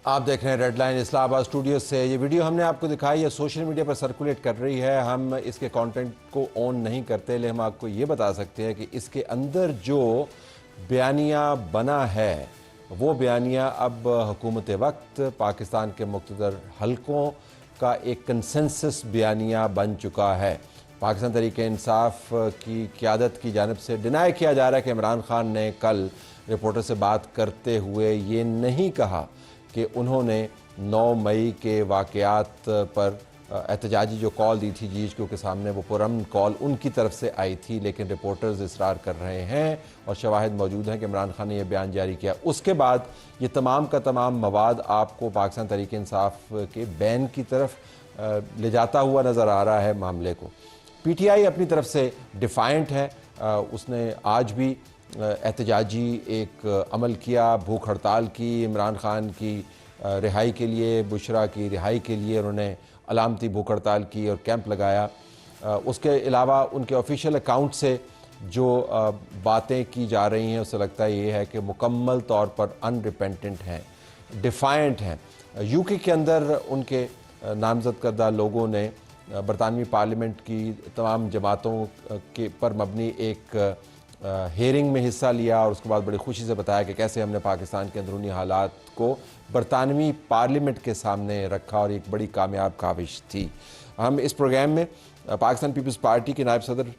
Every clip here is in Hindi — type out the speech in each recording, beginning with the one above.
आप देख रहे हैं रेड लाइन इस्लामाबाद स्टूडियो से। ये वीडियो हमने आपको दिखाई है, सोशल मीडिया पर सर्कुलेट कर रही है। हम इसके कंटेंट को ऑन नहीं करते, लेकिन हम आपको ये बता सकते हैं कि इसके अंदर जो बयानिया बना है वो बयानिया अब हुकूमत वक्त पाकिस्तान के मुख्तलिफ हलकों का एक कंसेंसस बयानिया बन चुका है। पाकिस्तान तहरीक इंसाफ की क़यादत की जानिब से डिनाई किया जा रहा है कि इमरान खान ने कल रिपोर्टर से बात करते हुए ये नहीं कहा कि उन्होंने 9 मई के वाक़यात पर एहतजाजी जो कॉल दी थी GHQ के सामने, वो पुरअमन कॉल उनकी तरफ से आई थी, लेकिन रिपोर्टर्स इसरार कर रहे हैं और शवाहिद मौजूद हैं कि इमरान खान ने यह बयान जारी किया। उसके बाद ये तमाम का तमाम मवाद आपको पाकिस्तान तहरीक इंसाफ के बैन की तरफ ले जाता हुआ नज़र आ रहा है मामले को। PTI अपनी तरफ से डिफाइंट है। उसने आज भी एहतजाजी एक अमल किया, भूख हड़ताल की, इमरान खान की रिहाई के लिए, बुशरा की रिहाई के लिए उन्होंने अलामती भूख हड़ताल की और कैंप लगाया। उसके अलावा उनके ऑफिशियल अकाउंट से जो बातें की जा रही हैं उससे लगता है ये है कि मुकम्मल तौर पर अनरिपेंटेंट हैं, डिफाइंट हैं। UK के अंदर उनके नामजद करदा लोगों ने बरतानवी पार्लियामेंट की तमाम जमातों के पर मबनी एक हेयरिंग में हिस्सा लिया और उसके बाद बड़ी खुशी से बताया कि कैसे हमने पाकिस्तान के अंदरूनी हालात को बरतानवी पार्लियामेंट के सामने रखा और एक बड़ी कामयाब काविश थी। हम इस प्रोग्राम में पाकिस्तान पीपल्स पार्टी के नायब सदर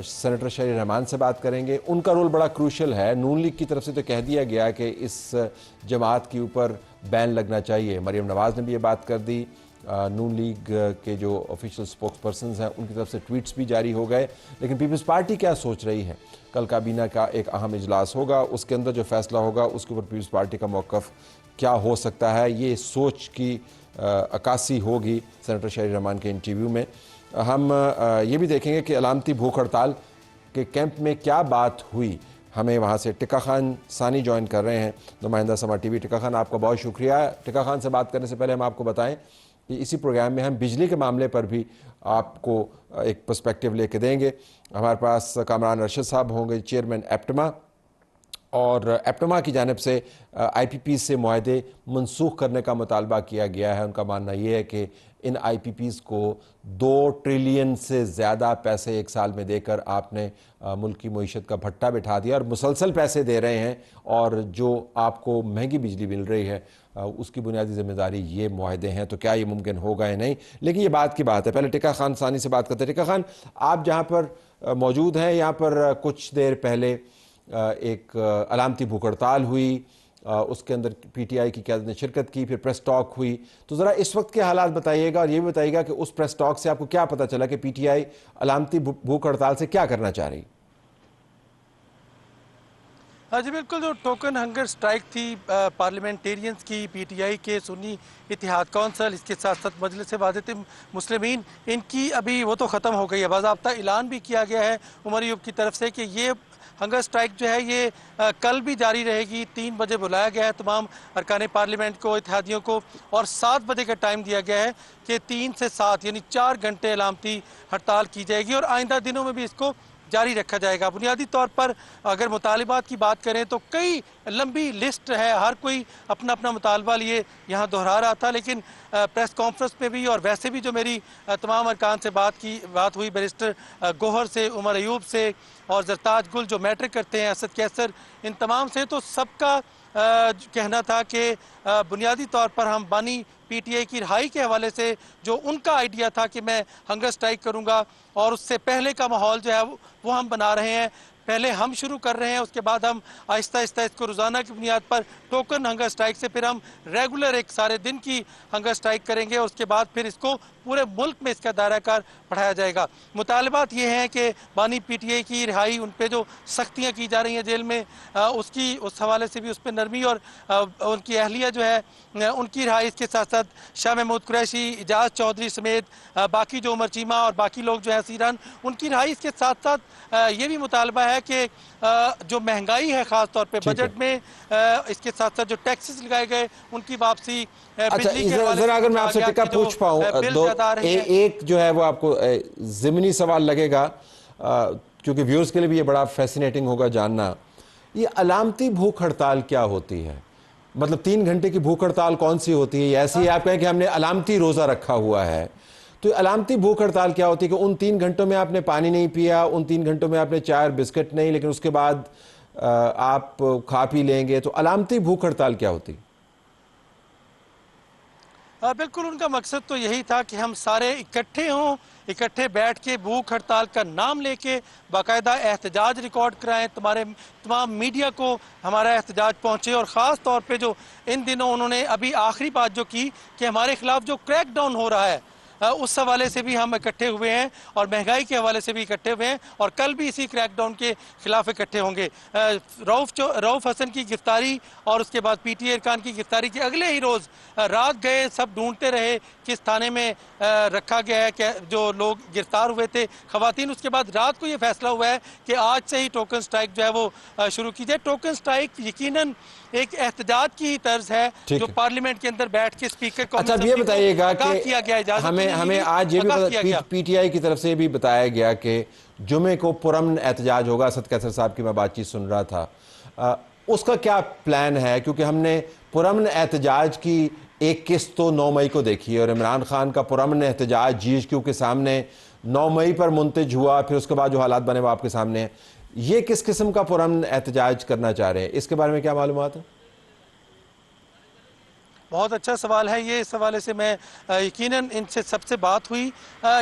सेनेटर शहरी रहमान से बात करेंगे। उनका रोल बड़ा क्रूशल है। नून लीग की तरफ से तो कह दिया गया कि इस जमात के ऊपर बैन लगना चाहिए। मरीम नवाज़ ने भी ये बात कर दी। नून लीग के जो ऑफिशियल स्पोक्स पर्सन हैं उनकी तरफ से ट्वीट्स भी जारी हो गए। लेकिन पीपल्स पार्टी क्या सोच रही है? कल काबीना का एक अहम इजलास होगा, उसके अंदर जो फैसला होगा उसके ऊपर पीपल्स पार्टी का मौक़िफ़ क्या हो सकता है, ये सोच की अक्कासी होगी सेनेटर शहरी रहमान के इंटरव्यू में। हम ये भी देखेंगे कि अलामती भूख हड़ताल के कैंप में क्या बात हुई। हमें वहाँ से टिक्का खान सानी ज्वाइन कर रहे हैं, नुमाइंदा समा TV। टिक्का खान, आपका बहुत शुक्रिया। टिक्का खान से बात करने से पहले हम आपको बताएं कि इसी प्रोग्राम में हम बिजली के मामले पर भी आपको एक पर्सपेक्टिव लेके देंगे। हमारे पास कामरान अरशद साहब होंगे, चेयरमैन एप्टमा, और एप्टमा की जानिब से IPPs से मुआहदे मनसूख करने का मुतालबा किया गया है। उनका मानना ये है कि इन IPPs को 2 ट्रिलियन से ज़्यादा पैसे एक साल में देकर आपने मुल्क की मईशत का भट्टा बिठा दिया और मुसलसल पैसे दे रहे हैं, और जो आपको महंगी बिजली मिल रही है उसकी बुनियादी जिम्मेदारी ये मुआहदे हैं। तो क्या ये मुमकिन होगा या नहीं, लेकिन ये बात की बात है। पहले टिक्का खान सानी से बात करते हैं। टिक्का खान, आप जहाँ पर मौजूद हैं, यहाँ पर कुछ देर पहले एक अलामती भूख हड़ताल हुई, उसके अंदर PTI की क़यादत ने शिरकत की, फिर प्रेस टॉक हुई। तो ज़रा इस वक्त के हालात बताइएगा और ये भी बताइएगा कि उस प्रेस टॉक से आपको क्या पता चला कि PTI अलामती भूख हड़ताल से क्या करना चाह रही? हाँ जी बिल्कुल, जो टोकन हंगर स्ट्राइक थी पार्लियामेंटेरियंस की, PTI के सुन्नी इतिहाद कौंसल, इसके साथ साथ मजलिस वाहिदत मुस्लिमीन, इनकी अभी वो तो ख़त्म हो गई है। बाज़ाब्ता ऐलान भी किया गया है उमर अयूब की तरफ से कि ये हंगर स्ट्राइक जो है ये कल भी जारी रहेगी। 3 बजे बुलाया गया है तमाम अरकान पार्लियामेंट को, इत्तेहादियों को, और 7 बजे का टाइम दिया गया है कि 3 से 7 यानी 4 घंटे अलामती हड़ताल की जाएगी और आइंदा दिनों में भी इसको जारी रखा जाएगा। बुनियादी तौर पर अगर मुतालिबात की बात करें तो कई लंबी लिस्ट है, हर कोई अपना अपना मुतालबा लिए यहाँ दोहरा रहा था, लेकिन प्रेस कॉन्फ्रेंस में भी और वैसे भी जो मेरी तमाम अरकान से बात हुई, बैरिस्टर गोहर से, उमर अयूब से और जरताज गुल जो मैट्रिक करते हैं, असद कैसर, इन तमाम से, तो सबका कहना था कि बुनियादी तौर पर हम बानी PTI की रिहाई के हवाले से जो उनका आइडिया था कि मैं हंगर स्ट्राइक करूंगा, और उससे पहले का माहौल जो है वो हम बना रहे हैं। पहले हम शुरू कर रहे हैं, उसके बाद हम आहिस्ता आहिस्ता इसको रोज़ाना की बुनियाद पर टोकन हंगर स्ट्राइक से फिर हम रेगुलर एक सारे दिन की हंगर स्ट्राइक करेंगे, और उसके बाद फिर इसको पूरे मुल्क में इसका दायरा कार बढ़ाया जाएगा। मुतालबात ये हैं कि बानी PTI की रिहाई, उन पर जो सख्तियाँ की जा रही हैं जेल में, उसकी उस हवाले से भी उस पर नरमी और उनकी अहलिया जो है उनकी रिहाई, इसके साथ साथ शाह महमूद कुरैशी, इजाज़ चौधरी समेत बाकी जो उमर चीमा और बाकी लोग जो हैं सीरान, उनकी रिहाई। इसके साथ साथ ये भी मुतालबा है कि जो महंगाई है ख़ास तौर पे बजट में, इसके साथ साथ जो टैक्सेस लगाए गए उनकी वापसी, अच्छा, जरा अगर मैं आपसे टिक्का पूछ पाऊँ, एक जो है वो आपको ज़िमनी सवाल लगेगा, क्योंकि व्यूअर्स के लिए भी ये बड़ा फैसिनेटिंग होगा जानना, ये अलामती भूख हड़ताल क्या होती है? मतलब 3 घंटे की भूख हड़ताल कौन सी होती है? ऐसी ही आप कहें कि हमने अलामती रोज़ा रखा हुआ है, तो अलामती भूख हड़ताल क्या होती है कि उन 3 घंटों में आपने पानी नहीं पिया, उन 3 घंटों में आपने चाय और बिस्किट नहीं, लेकिन उसके बाद आप खा पी लेंगे, तो अलामती भूख हड़ताल क्या होती है? बिल्कुल उनका मकसद तो यही था कि हम सारे इकट्ठे हों, इकट्ठे बैठ के भूख हड़ताल का नाम लेके बाकायदा एहतजाज रिकॉर्ड कराएं, तमाम मीडिया को हमारा एहतजाज पहुंचे। और ख़ास तौर पे जो इन दिनों उन्होंने अभी आखिरी बात जो की कि हमारे खिलाफ जो क्रैकडाउन हो रहा है, उस हवाले से भी हम इकट्ठे हुए हैं और महंगाई के हवाले से भी इकट्ठे हुए हैं, और कल भी इसी क्रैकडाउन के खिलाफ इकट्ठे होंगे। रऊफ हसन की गिरफ्तारी और उसके बाद पीटीआई अरकान की गिरफ्तारी के अगले ही रोज़ रात गए, सब ढूंढते रहे किस थाने में रखा गया है, क्या जो लोग गिरफ्तार हुए थे खवातीन। उसके बाद रात को ये फैसला हुआ है कि आज से ही टोकन स्ट्राइक जो है वो शुरू की जाए। टोकन स्ट्राइक यकीनन एक एहतजाज की ही तर्ज है जो पार्लियामेंट के अंदर बैठ के स्पीकर को अच्छा, अब ये बताइएगा कि किया गया, इजाजत हमें आज ये भी पीटीआई की तरफ से भी बताया गया कि जुमे को पुरअमन एहतजाज होगा। असद कैसर साहब की मैं बातचीत सुन रहा था, उसका क्या प्लान है? क्योंकि हमने पुरअमन एहतजाज की एक किस्त तो 9 मई को देखी है और इमरान खान का पुरअमन एहतजाज जीएचक्यू के सामने 9 मई पर मुंतज हुआ, फिर उसके बाद जो हालात बने वो आपके सामने हैं। ये किस किस्म का पुरअमन एहतजाज करना चाह रहे हैं, इसके बारे में क्या मालूमात है? बहुत अच्छा सवाल है ये। इस हवाले से मैं यकीनन इनसे सबसे बात हुई।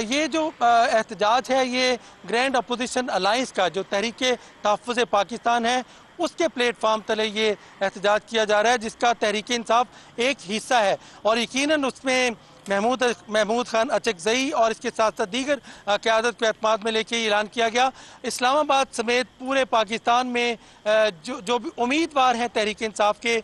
ये जो एहतजाज है ये ग्रैंड अपोजिशन अलाइंस का जो तहरीक तहफ़्फ़ुज़ पाकिस्तान है उसके प्लेटफॉर्म तले ये एहतजाज किया जा रहा है, जिसका तहरीक इंसाफ एक हिस्सा है। और यकीनन उसमें महमूद खान अचकज़ई और इसके साथ साथ दीगर क़यादत को एतमाद में लेके ऐलान किया गया। इस्लामाबाद समेत पूरे पाकिस्तान में जो भी उम्मीदवार हैं तहरीक इंसाफ के,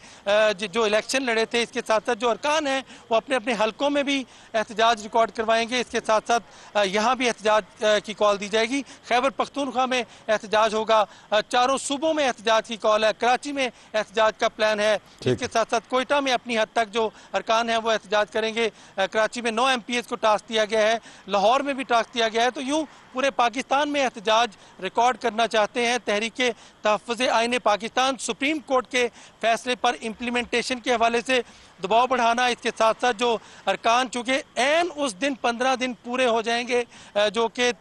जो इलेक्शन लड़े थे, इसके साथ साथ जो अरकान हैं वो अपने अपने हलकों में भी एहतजाज रिकॉर्ड करवाएंगे। इसके साथ साथ यहाँ भी एहतजाज की कॉल दी जाएगी। खैबर पख्तूनख्वा में एहतजाज होगा, चारों सूबों में एहतजाज की कॉल है, कराची में एहतजाज का प्लान है। इसके साथ साथ कोयटा में अपनी हद तक जो अरकान हैं वो एहतजाज करेंगे। कराची में 9 MPs को टास्क दिया गया है, लाहौर में भी टास्क दिया गया है। तो यूँ पूरे पाकिस्तान में एहतजाज रिकॉर्ड करना चाहते हैं। तहरीक तहफ़्फ़ुज़ आईन पाकिस्तान सुप्रीम कोर्ट के फैसले पर इम्प्लीमेंटेशन के हवाले से दबाव बढ़ाना, इसके साथ साथ जो अरकान चूँकि एन उस दिन 15 दिन पूरे हो जाएंगे जो कि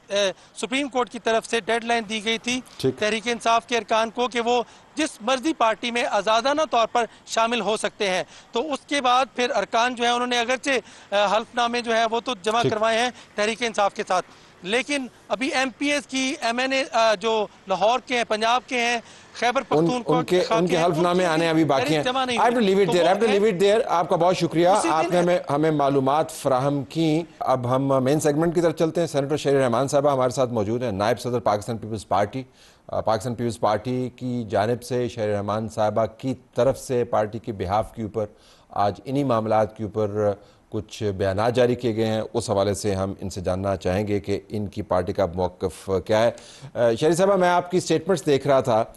सुप्रीम कोर्ट की तरफ से डेडलाइन दी गई थी तहरीक इंसाफ के अरकान को कि वो जिस मर्जी पार्टी में आज़ादाना तौर पर शामिल हो सकते हैं। तो उसके बाद फिर अरकान जो है उन्होंने अगरचे हल्फनामे जो है वो तो जमा करवाए हैं तहरीक इंसाफ के साथ, लेकिन अभी MPs की MNA जो लाहौर के हैं, पंजाब के हैं, खैबर पख्तूनख्वा उनके हल्फनामे आने अभी बाकी हैं। I have to leave it there. आपका बहुत शुक्रिया, आपने हमें मालूमात फराहम की। अब हम मेन सेगमेंट की तरफ चलते हैं। सेनेटर शहरी रहमान साहबा हमारे साथ मौजूद हैं, नायब सदर Pakistan Peoples Party. Pakistan Peoples Party की जानिब से शहरी रहमान साहबा की तरफ से पार्टी के बिहाफ के ऊपर आज इन्हीं मामलात के ऊपर कुछ बयान जारी किए गए हैं। उस हवाले से हम इनसे जानना चाहेंगे कि इनकी पार्टी का मौक़िफ़ क्या है। शहरी साहबा, मैं आपकी स्टेटमेंट्स देख रहा था,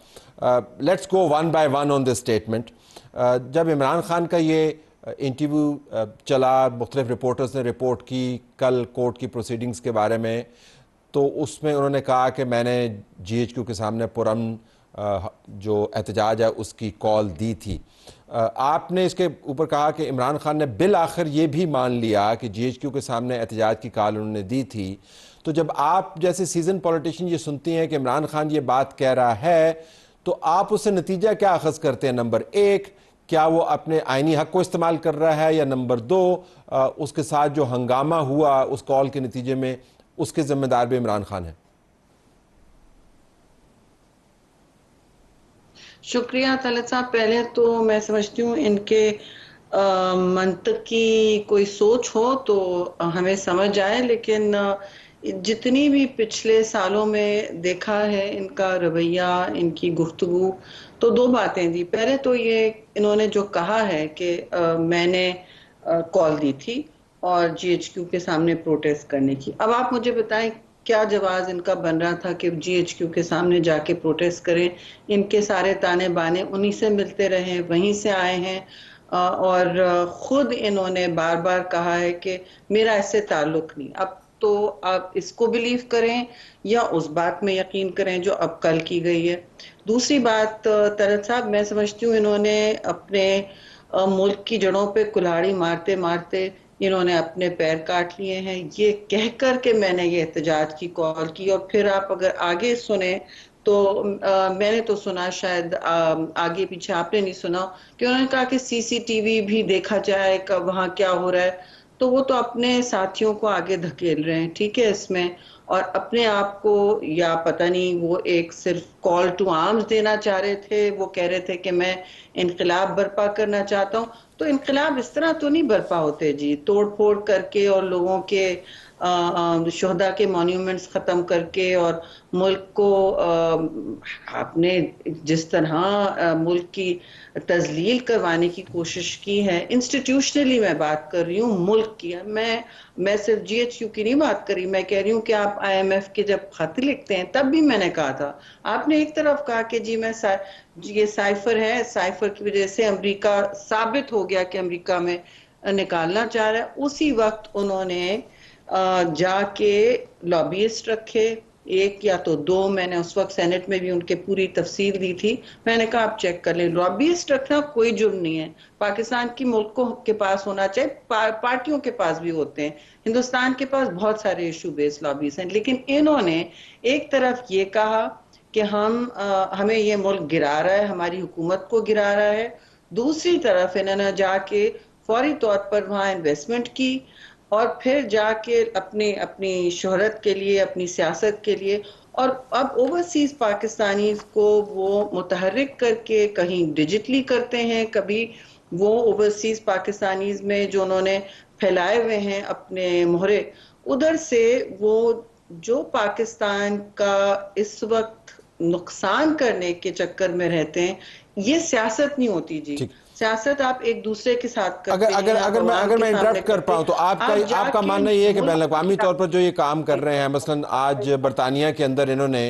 let's go one by one on this statement. जब इमरान खान का ये इंटरव्यू चला, मुख्तलिफ रिपोर्टर्स ने रिपोर्ट की कल कोर्ट की प्रोसीडिंग्स के बारे में, तो उसमें उन्होंने कहा कि मैंने GHQ के सामने पुरअमन जो एहतजाज है उसकी कॉल दी थी। आपने इसके ऊपर कहा कि इमरान खान ने बिल आखिर ये भी मान लिया कि GHQ के सामने एहतजाज की कॉल उन्होंने दी थी। तो जब आप जैसे सीजन पॉलिटिशियन ये सुनती हैं कि इमरान खान ये बात कह रहा है, तो आप उससे नतीजा क्या अखज़ करते हैं? नंबर 1, क्या वो अपने आइनी हक को इस्तेमाल कर रहा है, या नंबर 2, उसके साथ जो हंगामा हुआ उस कॉल के नतीजे में उसके ज़िम्मेदार भी इमरान खान है? शुक्रिया तलत साहब। पहले तो मैं समझती हूँ इनके मंतक की कोई सोच हो तो हमें समझ आए, लेकिन जितनी भी पिछले सालों में देखा है इनका रवैया, इनकी गुफ्तगू, तो 2 बातें थी। पहले तो ये इन्होंने जो कहा है कि मैंने कॉल दी थी और GHQ के सामने प्रोटेस्ट करने की। अब आप मुझे बताएं क्या जवाब इनका बन रहा था कि GHQ के सामने जाके प्रोटेस्ट करें? इनके सारे ताने बाने उन्हीं से मिलते रहे, वहीं से आए हैं, और खुद इन्होंने बार बार कहा है कि मेरा इससे ताल्लुक नहीं। अब तो आप इसको बिलीव करें या उस बात में यकीन करें जो अब कल की गई है। दूसरी बात तलत साहब, मैं समझती हूँ इन्होंने अपने मुल्क की जड़ों पे कुल्हाड़ी मारते मारते इन्होंने अपने पैर काट लिए हैं। ये कह कर के मैंने ये एहतजाज की कॉल की। और फिर आप अगर आगे सुने तो मैंने तो सुना, शायद आगे पीछे आपने नहीं सुना, कि उन्होंने कहा कि सीसीटीवी भी देखा जाए कब वहां क्या हो रहा है। तो वो तो अपने साथियों को आगे धकेल रहे हैं, ठीक है, इसमें। और अपने आप को, या पता नहीं, वो एक सिर्फ कॉल टू आर्म्स देना चाह रहे थे। वो कह रहे थे कि मैं इनकलाब बर्पा करना चाहता हूँ। तो इनकलाब इस तरह तो नहीं बर्पा होते जी, तोड़ फोड़ करके और लोगों के शोहदा के मॉन्यूमेंट्स खत्म करके। और मुल्क को आपने जिस तरह मुल्क की तजलील करवाने की कोशिश की है, इंस्टीट्यूशनली मैं बात कर रही हूँ, मुल्क की। मैं सिर्फ जीएचयू की नहीं बात कर रही, मैं कह रही हूँ कि आप आईएमएफ के जब खत लिखते हैं तब भी मैंने कहा था। आपने एक तरफ कहा कि जी ये साइफर है, साइफर की वजह से अमेरिका साबित हो गया कि अमेरिका में निकालना चाह रहा है। उसी वक्त उन्होंने जाके लॉबियस्ट रखे, एक या तो दो। मैंने उस वक्त सेनेट में भी उनके पूरी तफसील दी थी। मैंने कहा आप चेक कर लें, लॉबियस्ट रखना कोई जुर्म नहीं है। पाकिस्तान की मुल्कों के पास होना चाहिए, पार्टियों के पास भी होते हैं। हिंदुस्तान के पास बहुत सारे इशू बेस्ड लॉबीज हैं। लेकिन इन्होंने एक तरफ ये कहा कि हमें ये मुल्क गिरा रहा है, हमारी हुकूमत को गिरा रहा है। दूसरी तरफ इन्होंने जाके फौरी तौर पर वहां इन्वेस्टमेंट की, और फिर जाके अपनी अपनी शोहरत के लिए, अपनी सियासत के लिए, और अब ओवरसीज पाकिस्तानी को वो मुतहर्रिक करके कहीं डिजिटली करते हैं, कभी वो ओवरसीज पाकिस्तानीज में जो उन्होंने फैलाए हुए हैं अपने मोहरे, उधर से वो जो पाकिस्तान का इस वक्त नुकसान करने के चक्कर में रहते हैं। ये सियासत नहीं होती जी। ठीक। सियासत आप एक दूसरे के साथ करते अगर हैं, अगर आप अगर मैं अवाम अगर के मैं सामने इंटरप्ट कर करते पाऊं तो हैं। आपका आप आपका जाके मानना ये है कि मुल्क अवामी तौर पर जो ये काम कर रहे हैं, मसलन आज बरतानिया के अंदर इन्होंने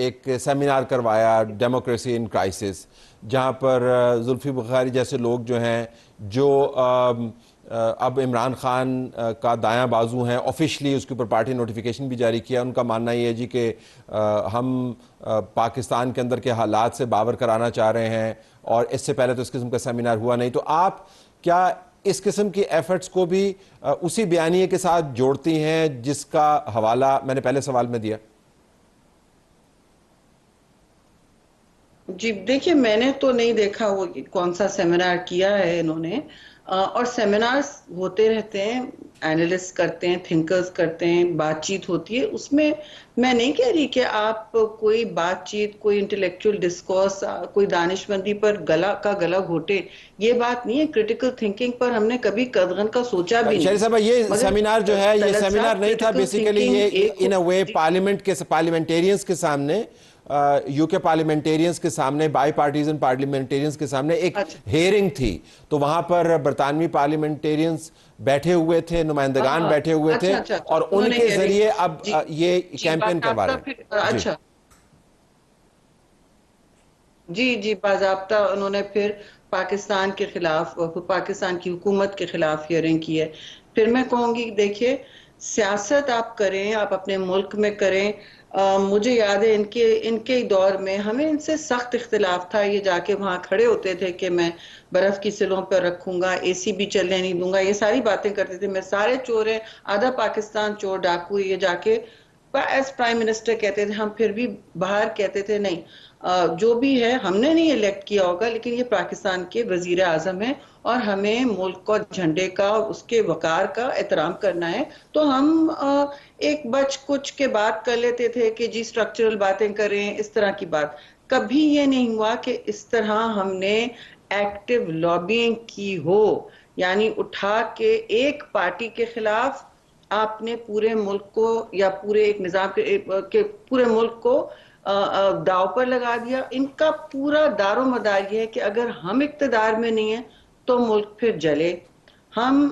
एक सेमिनार करवाया, डेमोक्रेसी इन क्राइसिस, जहां पर जुल्फी बुखारी जैसे लोग जो हैं, जो अब इमरान खान का दायां बाजू हैं, ऑफिशियली उसके ऊपर पार्टी नोटिफिकेशन भी जारी किया। उनका मानना ये है जी कि हम पाकिस्तान के अंदर के हालात से बावर कराना चाह रहे हैं, और इससे पहले तो इस किस्म का सेमिनार हुआ नहीं। तो आप क्या इस किस्म की एफर्ट्स को भी उसी बयानिए के साथ जोड़ती हैं जिसका हवाला मैंने पहले सवाल में दिया? जी देखिए, मैंने तो नहीं देखा वो कौन सा सेमिनार किया है इन्होंने। और सेमिनार्स होते रहते हैं, एनालिस्ट करते हैं, थिंकर्स करते हैं, बातचीत होती है उसमें। मैं नहीं कह रही कि आप कोई बातचीत, कोई इंटेलेक्चुअल डिस्कोर्स, कोई दानिशमंदी पर गला घोटे, ये बात नहीं है। क्रिटिकल थिंकिंग पर हमने कभी कदगन का सोचा भी शरीफ नहीं। साहब, ये मगर सेमिनार जो है, ये तलत सेमिनार साहब, नहीं था, क्रिटिकल बेसिकली थिंकिंग ये एक इन अ वे जी, पार्लियामेंटेरियंस के सामने, यूके पार्लियामेंटेरियंस के सामने, बाई पार्टीजन पार्लियामेंटेरियंस के सामने एक अच्छा, हेयरिंग थी। तो वहां पर बरतानवी पार्लियामेंटेरियंस बैठे हुए थे, नुमाइंदगान हाँ, बैठे हुए थे, अच्छा अच्छा अच्छा, और उन्होंने उनके हेयरिंग, जरिए अब जी ये जी, कैंपेन करवा बाकायदा रहे फिर, हैं जी। अच्छा, जी जी, बाज़ाब्ता उन्होंने फिर पाकिस्तान के खिलाफ, पाकिस्तान की हुकूमत के खिलाफ हियरिंग की है। फिर मैं कहूंगी, देखिए, सियासत आप करें, आप अपने मुल्क में करें। मुझे याद है इनके इनके ही दौर में हमें इनसे सख्त इख्तिलाफ था। ये जाके वहां खड़े होते थे कि मैं बर्फ की सिलों पर रखूंगा, एसी भी चलने नहीं दूंगा, ये सारी बातें करते थे। मैं सारे चोर हैं, आधा पाकिस्तान चोर डाकू, ये जाके एज प्राइम मिनिस्टर कहते थे। हम फिर भी बाहर कहते थे नहीं, जो भी है हमने नहीं इलेक्ट किया होगा, लेकिन ये पाकिस्तान के वजीर आजम है, और हमें मुल्क और झंडे का, उसके वकार का एहतराम करना है। तो हम एक बच कुछ के बात कर लेते थे कि जी स्ट्रक्चरल बातें करें, इस तरह की बात। कभी ये नहीं हुआ कि इस तरह हमने एक्टिव लॉबिंग की हो, यानी उठा के एक पार्टी के खिलाफ आपने पूरे मुल्क को, या पूरे एक निजाम के पूरे मुल्क को दाव पर लगा दिया। इनका पूरा दारो मदार ये है कि अगर हम इक्तदार में नहीं है तो मुल्क फिर जले। हम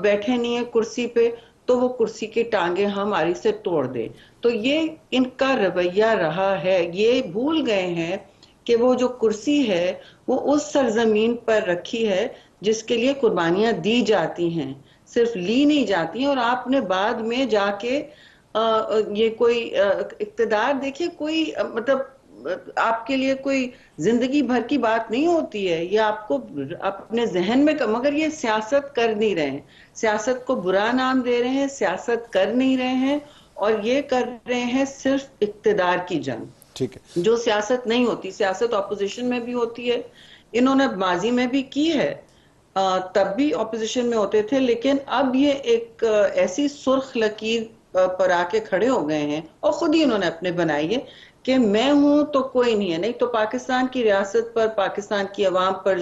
बैठे नहीं है कुर्सी पे तो वो कुर्सी की टांगे हमारी से तोड़ दे। तो ये इनका रवैया रहा है। ये भूल गए हैं कि वो जो कुर्सी है वो उस सरजमीन पर रखी है जिसके लिए कुर्बानियां दी जाती हैं, सिर्फ ली नहीं जाती। और आपने बाद में जाके ये कोई इक्तदार, देखिए, कोई मतलब आपके लिए कोई जिंदगी भर की बात नहीं होती है, ये आपको अपने जहन में मगर ये सियासत कर नहीं रहे हैं, सियासत को बुरा नाम दे रहे हैं, सियासत कर नहीं रहे हैं, और ये कर रहे हैं सिर्फ इक्तदार की जंग। ठीक है, जो सियासत नहीं होती, सियासत ऑपोजिशन में भी होती है, इन्होंने माजी में भी की है, तब भी ऑपोजिशन में होते थे, लेकिन अब ये एक ऐसी सुर्ख लकीर पर आके खड़े हो गए हैं और खुद ही इन्होंने अपने बनाई है कि मैं हूं तो कोई नहीं है, नहीं तो पाकिस्तान की रियासत पर, पाकिस्तान की अवाम पर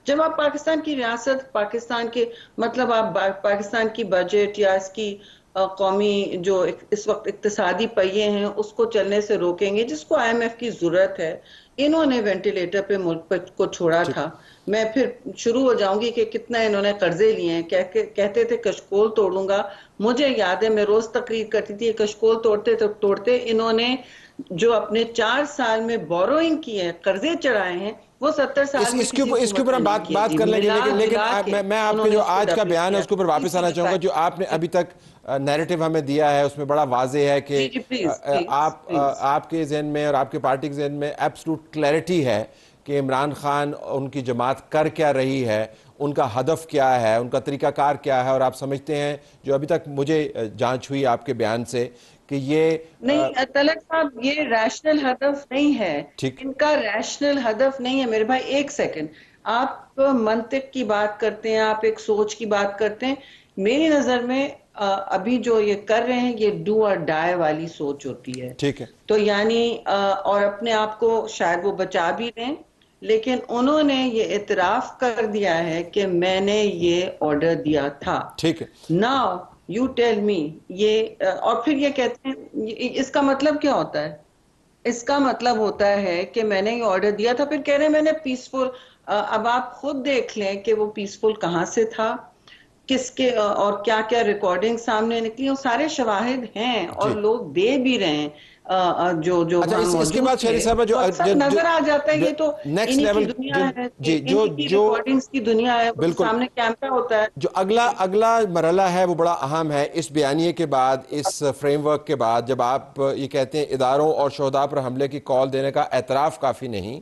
जब आप पाकिस्तान की रियासत, पाकिस्तान के मतलब आप पाकिस्तान की बजट या इसकी कौमी जो इस वक्त इक्तिसादी पहिए हैं उसको चलने से रोकेंगे, जिसको IMF की जरूरत है, इन्होंने वेंटिलेटर पे मुल्क को छोड़ा था। मैं फिर शुरू हो जाऊंगी कि कितना इन्होंने कर्जे लिए हैं, कहते थे कशकोल तोड़ूंगा, मुझे याद है मैं रोज तकरीर करती थी, कशकोल तोड़ते तो तोड़ते इन्होंने जो अपने 4 साल में बोरोइंग की है, कर्जे चढ़ाए हैं, वो 70 साल में इसके ऊपर हम बात कर लेंगे, लेकिन मैं आपके जो आज का बयान है उसके ऊपर वापस आना चाहूंगा। जो आपने अभी तक नैरेटिव हमें दिया है उसमें बड़ा वाज़ेह है कि आपके ज़हन में और आपके पार्टी के ज़हन में एब्सोल्यूट क्लैरिटी है कि इमरान खान, उनकी जमात कर क्या रही है, उनका हदफ क्या है, उनका तरीकाकार क्या है, और आप समझते हैं, जो अभी तक मुझे जांच हुई आपके बयान से, कि ये नहीं तलत साहब, ये रैशनल हदफ नहीं है, इनका रैशनल हदफ नहीं है मेरे भाई। एक सेकंड, आप मंतिक की बात करते हैं, आप एक सोच की बात करते हैं, मेरी नजर में अभी जो ये कर रहे हैं ये डू और डाई वाली सोच होती है। ठीक है, तो यानी और अपने आप को शायद वो बचा भी दें, लेकिन उन्होंने ये इतराफ कर दिया है कि मैंने ये ऑर्डर दिया था। ठीक है, नाउ यू टेल मी, ये और फिर ये कहते हैं, इसका मतलब क्या होता है? इसका मतलब होता है कि मैंने ये ऑर्डर दिया था, फिर कह रहे हैं मैंने पीसफुल। अब आप खुद देख लें कि वो पीसफुल कहाँ से था, किसके और क्या क्या रिकॉर्डिंग सामने निकली, वो सारे शवाहिद हैं और लोग दे भी रहे हैं। जो जो अच्छा, इसके बाद शहरी साहब जो नजर आ जाता है, ये तो नेक्स्ट लेवल दुनिया है, जी, जो रिकॉर्डिंग्स की दुनिया है, बिल्कुल सामने कैमरा होता है। जो अगला मरहला है वो बड़ा अहम है। इस बयानिए के बाद, इस फ्रेमवर्क के बाद, जब आप ये कहते हैं इदारों और शोहदा पर हमले की कॉल देने का एतराफ़ काफ़ी नहीं,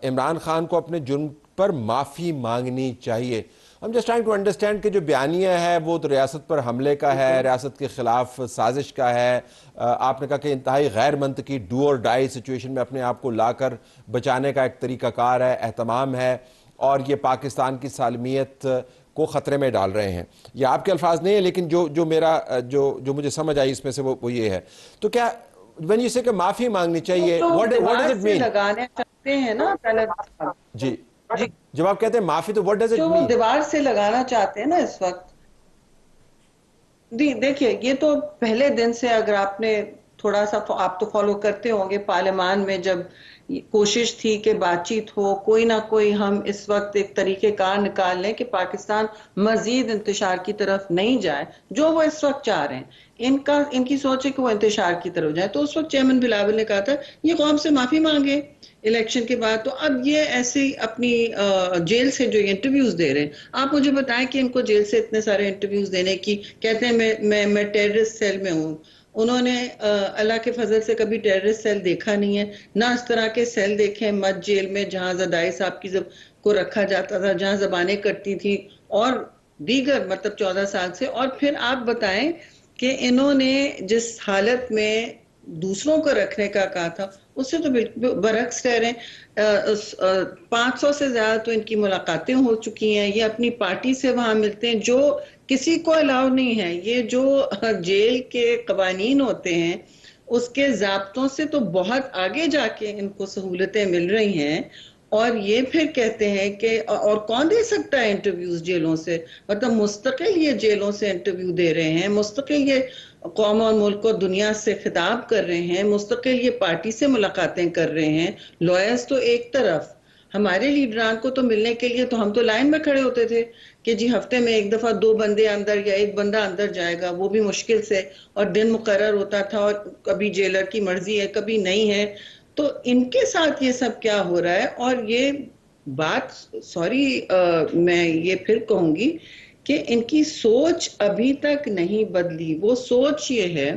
इमरान खान को अपने जुर्म पर माफ़ी मांगनी चाहिए। हम जस्ट ट्राइंग टू अंडरस्टैंड कि जो बयानिया है वो तो रियासत पर हमले का है, रियासत के खिलाफ साजिश का है। आपने कहा कि इंतहाई गैर मंतकी डू और डाई सिचुएशन में अपने आप को लाकर बचाने का एक तरीकाकार है, एहतमाम है, और ये पाकिस्तान की सालमियत को ख़तरे में डाल रहे हैं। ये आपके अल्फाज नहीं है, लेकिन जो मेरा जो मुझे समझ आई इसमें से वो ये है। तो क्या व्हेन यू से कि माफ़ी मांगनी चाहिए, व्हाट डज इट मीन? लगाने चाहते हैं ना जी, जब आप कहते हैं माफी, तो व्हाट डज इट जो मीन? वो दीवार से लगाना चाहते हैं ना इस वक्त। देखिए, ये तो पहले दिन से, अगर आपने थोड़ा सा आप तो फॉलो करते होंगे, पार्लियामान में जब कोशिश थी कि बातचीत हो, कोई ना कोई हम इस वक्त एक तरीकेकार निकाल लें कि पाकिस्तान मजीद इंतशार की तरफ नहीं जाए, जो वो इस वक्त चाह रहे हैं। इनकी सोच है कि वो इंतशार की तरफ जाए। तो उस वक्त चेयरमैन बिलावल ने कहा था ये कौम से माफी मांगे इलेक्शन के बाद। तो अब ये ऐसे अपनी जेल से जो इंटरव्यूज दे रहे हैं, आप मुझे बताएं कि इनको जेल से इतने सारे इंटरव्यूज देने की, कहते हैं मैं टेररिस्ट सेल में हूँ। उन्होंने अल्लाह के फजल से कभी टेररिस्ट सेल देखा नहीं है, ना इस तरह के सेल देखे मत जेल में जहां जदाई साहब की को रखा जाता था, जहां जबानें कटती थी और दीगर, मतलब 14 साल से। और फिर आप बताएं कि इन्होंने जिस हालत में दूसरों को रखने का कहा था उससे तो बिल्कुल बरक्स रह रहे हैं। 500 से ज्यादा तो इनकी मुलाकातें हो चुकी हैं, ये अपनी पार्टी से वहां मिलते हैं, जो किसी को अलाउ नहीं है। ये जो जेल के कवानीन होते हैं उसके जाब्तों से तो बहुत आगे जाके इनको सहूलतें मिल रही हैं। और ये फिर कहते हैं कि और कौन दे सकता है इंटरव्यूज जेलों से, मतलब मुस्तकिल ये जेलों से इंटरव्यू दे रहे हैं, मुस्तकिल ये कौम और मुल्क को दुनिया से खिताब कर रहे हैं, मुस्तकिल ये पार्टी से मुलाकातें कर रहे हैं। लॉयर्स तो एक तरफ, हमारे लीडरान को तो मिलने के लिए तो हम तो लाइन में खड़े होते थे कि जी हफ्ते में एक दफा 2 बंदे अंदर या 1 बंदा अंदर जाएगा, वो भी मुश्किल से, और दिन मुकर्रर होता था, और कभी जेलर की मर्जी है कभी नहीं है। तो इनके साथ ये सब क्या हो रहा है? और ये बात, सॉरी मैं ये फिर कहूंगी कि इनकी सोच अभी तक नहीं बदली। वो सोच ये है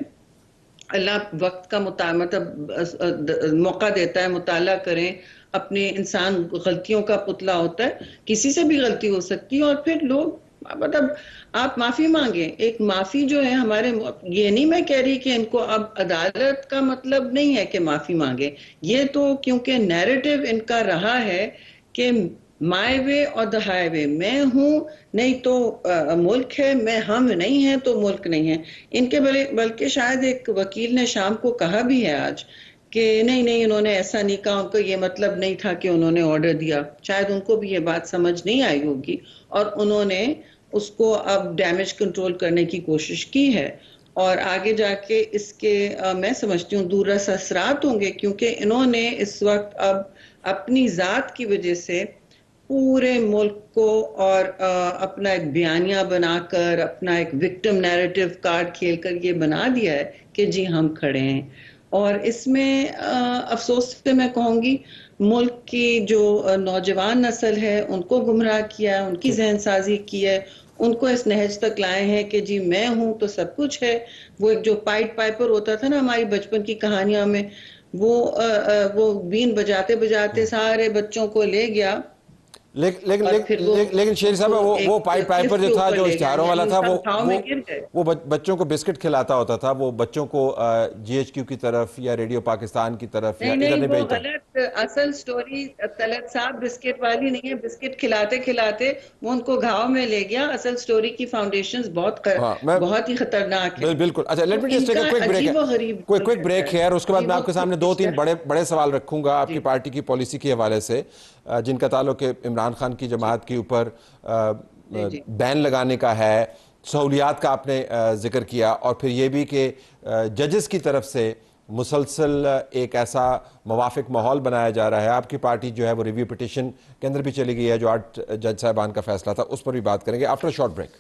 अल्लाह वक्त का मतलब मौका देता है, मुताला करें। अपने इंसान गलतियों का पुतला होता है, किसी से भी गलती हो सकती है, और फिर लोग मतलब आप माफी मांगे। एक माफी जो है हमारे, ये नहीं मैं कह रही कि इनको अब अदालत का मतलब नहीं है कि माफी मांगे, ये तो क्योंकि नैरेटिव इनका रहा है कि माय वे और द हाईवे, मैं हूं नहीं तो मुल्क है, मैं हम नहीं है तो मुल्क नहीं है। इनके बल्कि शायद एक वकील ने शाम को कहा भी है आज कि नहीं नहीं इन्होंने ऐसा नहीं कहा, उनको ये मतलब नहीं था कि उन्होंने ऑर्डर दिया। शायद उनको भी ये बात समझ नहीं आई होगी और उन्होंने उसको अब डैमेज कंट्रोल करने की कोशिश की है। और आगे जाके इसके मैं समझती हूँ दूररस असरात होंगे, क्योंकि इन्होंने इस वक्त अब अपनी जात की वजह से पूरे मुल्क को और अपना एक बयानिया बनाकर, अपना एक विक्टिम नैरेटिव कार्ड खेलकर ये बना दिया है कि जी हम खड़े हैं। और इसमें अफसोस से मैं कहूँगी मुल्क की जो नौजवान नस्ल है उनको गुमराह किया है, उनकी जहन साजी की है, उनको इस नहज तक लाए हैं कि जी मैं हूं तो सब कुछ है। वो एक जो पाइट पाइपर होता था ना हमारी बचपन की कहानियों में, वो बीन बजाते बजाते सारे बच्चों को ले गया और फिर वो लेकिन शेर साहब, उनको वो एक पाइप पाइपर क्लिफ जो के था, ऊपर जो ले गया, इश्तिहारों वाला यानी था, सब घाव में गिर गए। वो बच्चों को बिस्किट खिलाता होता था, वो बच्चों को जीएचक्यू की तरफ या रेडियो पाकिस्तान की तरफ या नहीं इधर नहीं नहीं वो भेजता। गलत, असल स्टोरी तलत साहब बिस्किट वाली नहीं है। बिस्किट खिलाते खिलाते वो उनको घाव में ले गया। असल स्टोरी की फाउंडेशंस हाँ, मैं बहुत ही खतरनाक है। बिल्कुल। अच्छा, लेट तो मी जस्ट टेक अ इनका क्विक ब्रेक है, अजीब व गरीब कोई मुल्क क्विक रहता ब्रेक है। है, और उसके जी बाद मैं वो आपके सामने दो इस तीन तरह। बड़े बड़े सवाल रखूंगा आपकी जी पार्टी की पॉलिसी के हवाले से, जिनका ताल्लुक है इमरान खान की जी जमात के ऊपर जी जी बैन लगाने का है, सहूलियात का आपने जिक्र किया, और फिर ये भी कि जजेस की तरफ से मुसलसल एक ऐसा मवाफिक माहौल बनाया जा रहा है। आपकी पार्टी जो है वो रिव्यू पिटिशन के अंदर भी चली गई है, जो 8 जज साहबान का फैसला था, उस पर भी बात करेंगे आफ्टर शॉर्ट ब्रेक।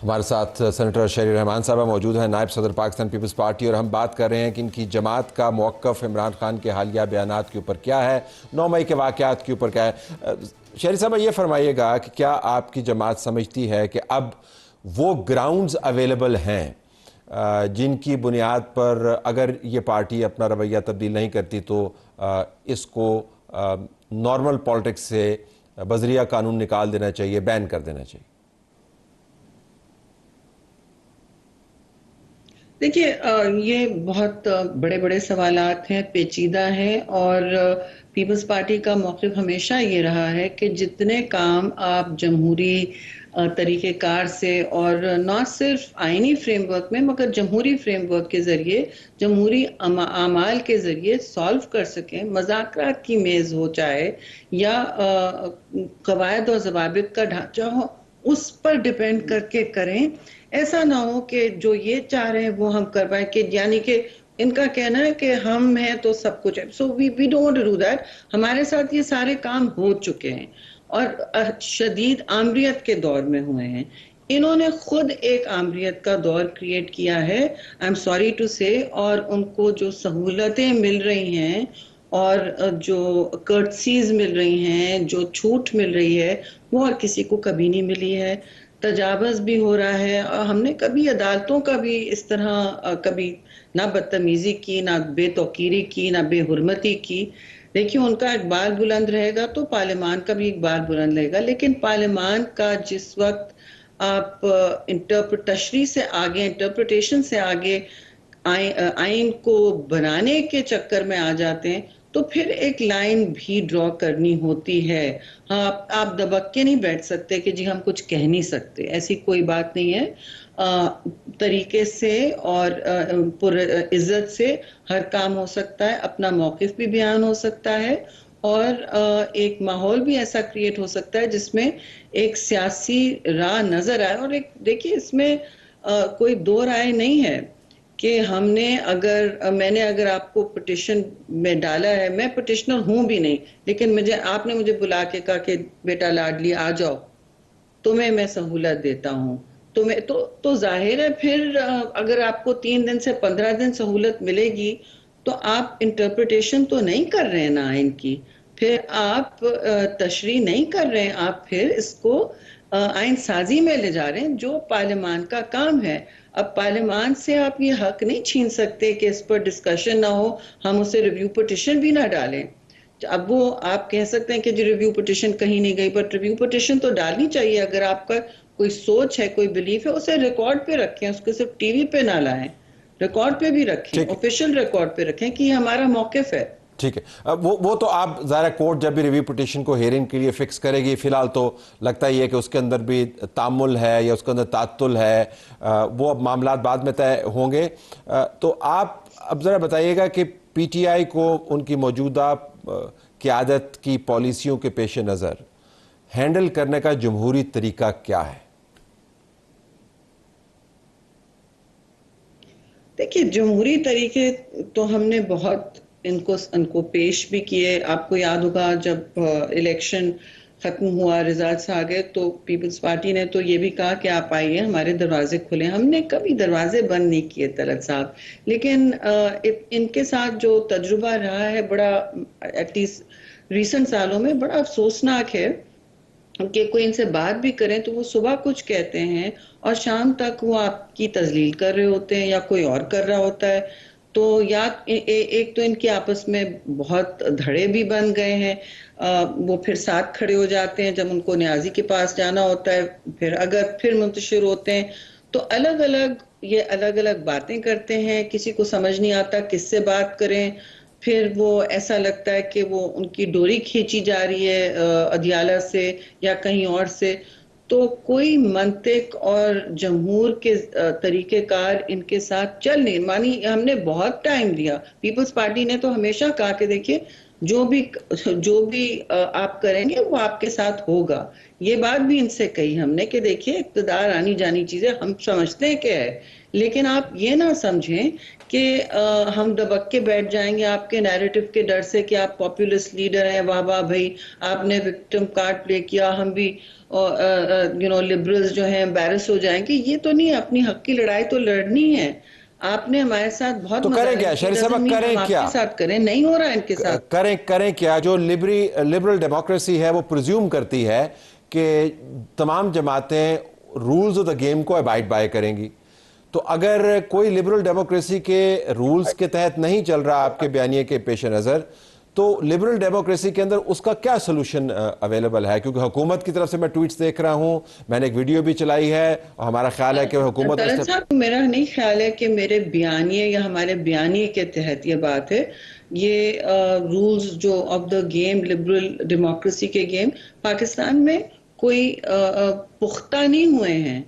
हमारे साथ सेनेटर शहरी रहमान साहब मौजूद हैं, नायब सदर पाकिस्तान पीपल्स पार्टी, और हम बात कर रहे हैं कि इनकी जमात का मौक़िफ़ इमरान खान के हालिया बयानात के ऊपर क्या है, 9 मई के वाक़यात के ऊपर क्या है। शहरी साहब, ये फरमाइएगा कि क्या आपकी जमात समझती है कि अब वो ग्राउंड्स अवेलेबल हैं जिनकी बुनियाद पर अगर ये पार्टी अपना रवैया तब्दील नहीं करती तो इसको नॉर्मल पॉलिटिक्स से बज़रिया कानून निकाल देना चाहिए, बैन कर देना चाहिए? देखिए ये बहुत बड़े बड़े सवालात हैं, पेचीदा हैं। और पीपल्स पार्टी का मौक़िफ़ हमेशा ये रहा है कि जितने काम आप जमहूरी तरीक़ेकार से और न सिर्फ आइनी फ्रेमवर्क में मगर जमहूरी फ्रेमवर्क के ज़रिए, जमहूरी आमाल के ज़रिए सॉल्व कर सकें, मज़ाकरात की मेज़ हो चाहे या क़वायद और ज़वाबित का ढांचा हो, उस पर डिपेंड करके करें। ऐसा ना हो कि जो ये चाह रहे हैं वो हम कर पाए, कि यानी कि इनका कहना है कि हम हैं तो सब कुछ है। So we don't do that. हमारे साथ ये सारे काम हो चुके हैं और शदीद आमरीत के दौर में हुए हैं। इन्होंने खुद एक आमरीत का दौर क्रिएट किया है, आई एम सॉरी टू से। और उनको जो सहूलतें मिल रही हैं और जो कर्टसीज मिल रही हैं, जो छूट मिल रही है, वो और किसी को कभी नहीं मिली है। तजावज़ भी हो रहा है और हमने कभी अदालतों का भी इस तरह कभी ना बदतमीज़ी की, ना बेतौकीरी की, ना बेहुरमती की। देखिए उनका इकबाल बुलंद रहेगा तो पार्लियामान का भी इकबाल बुलंद रहेगा, लेकिन पार्लियामान का जिस वक्त आप तशरीह से आगे, इंटरप्रिटेशन से आगे आइन को बनाने के चक्कर में आ जाते हैं तो फिर एक लाइन भी ड्रॉ करनी होती है। हाँ, आप दबक के नहीं बैठ सकते कि जी हम कुछ कह नहीं सकते, ऐसी कोई बात नहीं है। तरीके से और इज्जत से हर काम हो सकता है, अपना मौक़िफ़ भी बयान हो सकता है और एक माहौल भी ऐसा क्रिएट हो सकता है जिसमें एक सियासी राह नजर आए। और एक देखिए इसमें कोई दो राय नहीं है कि मैंने अगर आपको पिटिशन में डाला है, मैं पिटिशनर हूं भी नहीं, लेकिन आपने मुझे बुला के कहा कि बेटा लाडली आ जाओ, तुम्हें मैं सहूलत देता हूं, तुम्हें तो जाहिर है फिर अगर आपको 3 दिन से 15 दिन सहूलत मिलेगी तो आप इंटरप्रिटेशन तो नहीं कर रहे हैं ना आइन की, फिर आप तशरीह नहीं कर रहे हैं, आप फिर इसको आइन साजी में ले जा रहे हैं, जो पार्लियामान का काम है। अब पार्लियामान से आप ये हक नहीं छीन सकते कि इस पर डिस्कशन ना हो, हम उसे रिव्यू पिटिशन भी ना डालें। अब वो आप कह सकते हैं कि जो रिव्यू पिटिशन कहीं नहीं गई, बट रिव्यू पिटिशन तो डालनी चाहिए। अगर आपका कोई सोच है, कोई बिलीफ है, उसे रिकॉर्ड पे रखें, उसको सिर्फ टीवी पे ना लाएं, रिकॉर्ड पे भी रखें, ठीक है। ऑफिशियल रिकॉर्ड पे रखें कि हमारा मौकिफ है। ठीक है। अब वो तो आप ज़ाहिर कोर्ट जब भी रिव्यू पिटीशन को हेयरिंग के लिए फिक्स करेगी, फिलहाल तो लगता ही है कि उसके अंदर भी तामुल है या उसके अंदर तातुल है, वो अब मामला बाद में तय होंगे। तो आप अब ज़रा बताइएगा कि पीटीआई को उनकी मौजूदा क़यादत की पॉलिसियों के पेश नज़र हैंडल करने का जमहूरी तरीका क्या है? देखिए, जमहूरी तरीके तो हमने बहुत इनको पेश भी किए। आपको याद होगा जब इलेक्शन खत्म हुआ, रिजल्ट्स आ गए, तो पीपल्स पार्टी ने तो ये भी कहा कि आप आइए, हमारे दरवाजे खुले। हमने कभी दरवाजे बंद नहीं किए तलत साहब, लेकिन इनके साथ जो तजुर्बा रहा है बड़ा, एटलीस्ट रिसेंट सालों में, बड़ा अफसोसनाक है कि कोई इनसे बात भी करें तो वो सुबह कुछ कहते हैं और शाम तक वो आपकी तजलील कर रहे होते हैं या कोई और कर रहा होता है। तो या एक तो इनके आपस में बहुत धड़े भी बन गए हैं। वो फिर साथ खड़े हो जाते हैं जब उनको न्याजी के पास जाना होता है, फिर अगर फिर मुंतशिर होते हैं तो अलग अलग बातें करते हैं। किसी को समझ नहीं आता किससे बात करें। फिर वो ऐसा लगता है कि वो उनकी डोरी खींची जा रही है अदियाला से या कहीं और से। तो कोई मंतिक और जमहूर के तरीकेकार इनके साथ चल नहीं मानी। हमने बहुत टाइम दिया, पीपल्स पार्टी ने तो हमेशा कहा कि देखिए जो भी आप करेंगे वो आपके साथ होगा। ये बात भी इनसे कही हमने कि देखिए इक़्तिदार आनी जानी चीजें हम समझते हैं क्या है, लेकिन आप ये ना समझें कि हम दबक के बैठ जाएंगे आपके नैरेटिव के डर से कि आप पॉपुलिस्ट लीडर हैं, वाह वाह भाई आपने विक्टिम कार्ड प्ले किया, हम भी लिबरल्स जो हैं एम्बैरस हो जाएंगे। ये तो नहीं, अपनी हक की लड़ाई तो लड़नी है। आपने हमारे साथ बहुत तो करें क्या शरीफ साहब, करें क्या? आपके साथ करें, नहीं हो रहा है इनके साथ। करें क्या? जो लिबरल डेमोक्रेसी है वो प्रिज्यूम करती है कि तमाम जमातें रूल्स ऑफ द गेम को अबाइड बाय करेंगी। तो अगर कोई लिबरल डेमोक्रेसी के रूल्स के तहत नहीं चल रहा आपके बयानिए के पेश नज़र, तो लिबरल डेमोक्रेसी के अंदर उसका क्या सोल्यूशन अवेलेबल है? क्योंकि हुकूमत की तरफ से मैं ट्वीट्स देख रहा हूं, मैंने एक वीडियो भी चलाई है और हमारा ख्याल है कि हुकूमत साहब, मेरा नहीं ख्याल है कि मेरे बयानिए या हमारे बयानिए के तहत ये बात है। ये रूल्स जो of the game, liberal democracy के गेम पाकिस्तान में कोई पुख्ता नहीं हुए हैं।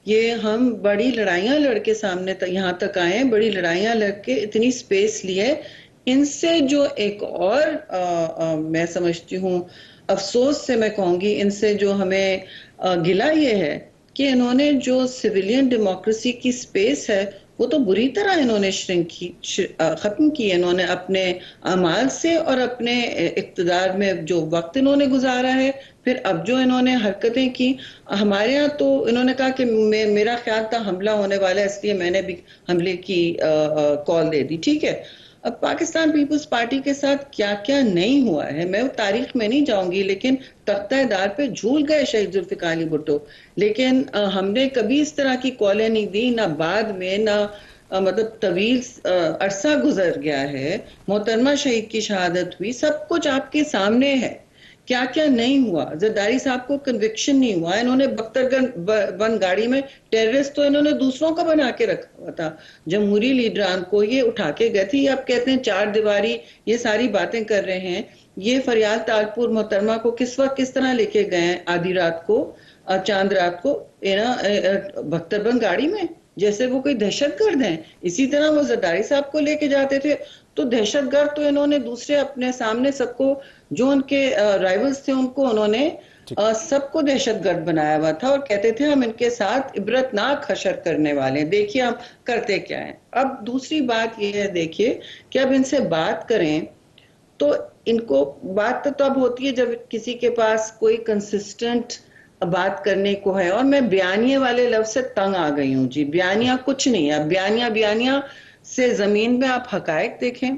ये हम बड़ी लड़ाइयां लड़के सामने तक यहाँ तक आए हैं, बड़ी लड़ाइयां लड़के इतनी स्पेस ली है। इनसे जो एक और मैं समझती हूँ अफसोस से मैं कहूँगी, इनसे जो हमें गिला ये है कि इन्होंने जो सिविलियन डेमोक्रेसी की स्पेस है वो तो बुरी तरह इन्होंने खत्म की। इन्होंने अपने अमाल से और अपने इक़्तिदार में जो वक्त इन्होंने गुजारा है, फिर अब जो इन्होंने हरकतें की। हमारे यहाँ तो इन्होंने कहा कि मेरा ख्याल था हमला होने वाला है, इसलिए मैंने भी हमले की कॉल दे दी। ठीक है, अब पाकिस्तान पीपल्स पार्टी के साथ क्या क्या नहीं हुआ है, मैं तारीख में नहीं जाऊंगी, लेकिन तख्ता-ए-दार पे झूल गए शहीद जुल्फ़िकार अली भुट्टो। लेकिन हमने कभी इस तरह की कॉलें नहीं दी, ना बाद में, ना मतलब तवील अरसा गुजर गया है। मोहतरमा शहीद की शहादत हुई, सब कुछ आपके सामने है। क्या क्या नहीं हुआ? जरदारी साहब को कन्विक्शन नहीं हुआ। इन्होंने बख्तरगंज गाड़ी में टेररिस्ट तो इन्होंने दूसरों का बना के रखा हुआ था, जमहूरी लीडरान को ये उठा के गए थे। अब कहते हैं चार दीवारी, ये सारी बातें कर रहे हैं। ये फरियाद ताजपुर मोहतरमा को किस वक्त किस तरह लेके गए हैं? आधी रात को, चांद रात को, बख्तरबंद गाड़ी में, जैसे वो कोई दहशतगर्द हैं। इसी तरह वो जरदारी साहब को लेके जाते थे। तो दहशतगर्द तो इन्होंने दूसरे अपने सामने सबको, जो उनके राइवल्स थे उनको उन्होंने सबको दहशतगर्द बनाया हुआ था और कहते थे हम इनके साथ इबरतनाक हशर करने वाले हैं, देखिए हम करते क्या हैं। अब दूसरी बात यह है, देखिए कि अब इनसे बात करें तो इनको बात तो तब होती है जब किसी के पास कोई कंसिस्टेंट बात करने को है। और मैं बयानिया वाले लफ्ज से तंग आ गई हूँ जी। बयानिया कुछ नहीं है। बयानिया से जमीन में आप हकायक देखें।